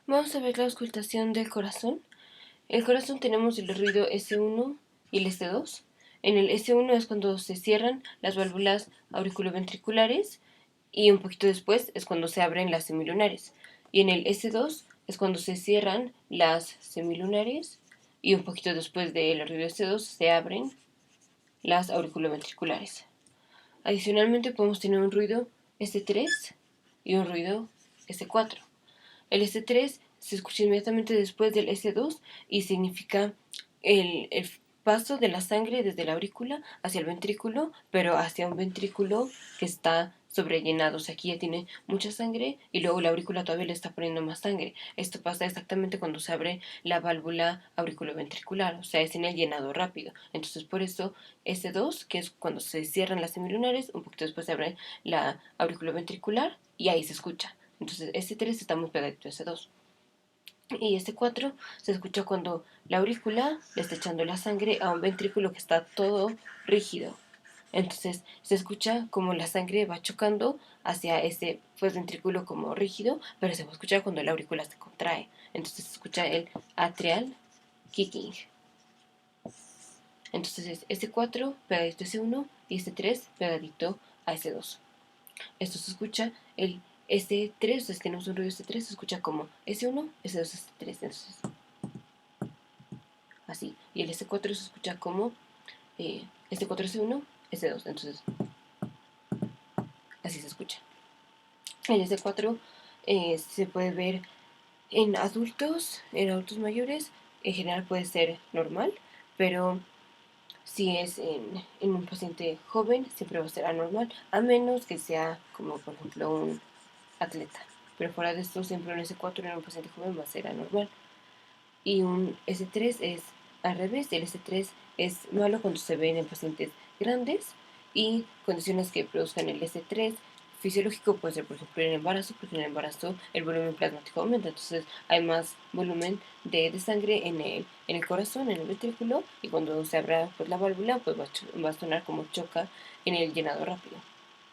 Vamos a ver la auscultación del corazón. En el corazón tenemos el ruido S1 y el S2. En el S1 es cuando se cierran las válvulas auriculoventriculares y un poquito después es cuando se abren las semilunares. Y en el S2 es cuando se cierran las semilunares y un poquito después del ruido S2 se abren las auriculoventriculares. Adicionalmente podemos tener un ruido S3 y un ruido S4. El S3 se escucha inmediatamente después del S2 y significa el paso de la sangre desde la aurícula hacia el ventrículo, pero hacia un ventrículo que está sobrellenado. O sea, aquí ya tiene mucha sangre y luego la aurícula todavía le está poniendo más sangre. Esto pasa exactamente cuando se abre la válvula auriculoventricular, o sea, es en el llenado rápido. Entonces, por eso S2, que es cuando se cierran las semilunares, un poquito después se abre la auriculoventricular y ahí se escucha. Entonces, S3 está muy pegadito a S2. Y S4 se escucha cuando la aurícula le está echando la sangre a un ventrículo que está todo rígido. Entonces se escucha como la sangre va chocando hacia ese ventrículo como rígido, pero se va a escuchar cuando la aurícula se contrae. Entonces se escucha el atrial kicking. Entonces es S4 pegadito a S1 y S3 pegadito a S2. Esto se escucha el S3, o sea, si tenemos un ruido S3, se escucha como S1, S2, S3, entonces así. Y el S4 se escucha como S4, S1, S2, entonces así se escucha. El S4 se puede ver en adultos mayores, en general puede ser normal, pero si es en un paciente joven, siempre va a ser anormal, a menos que sea como por ejemplo un atleta. Pero fuera de esto, siempre un S4 en un paciente joven va a ser anormal. Y un S3 es al revés. El S3 es malo cuando se ven en pacientes grandes y condiciones que produzcan el S3 fisiológico puede ser, por ejemplo, en el embarazo, porque en el embarazo el volumen plasmático aumenta, entonces hay más volumen de sangre en el corazón, en el ventrículo, y cuando se abra pues, la válvula, pues va a sonar como choca en el llenado rápido.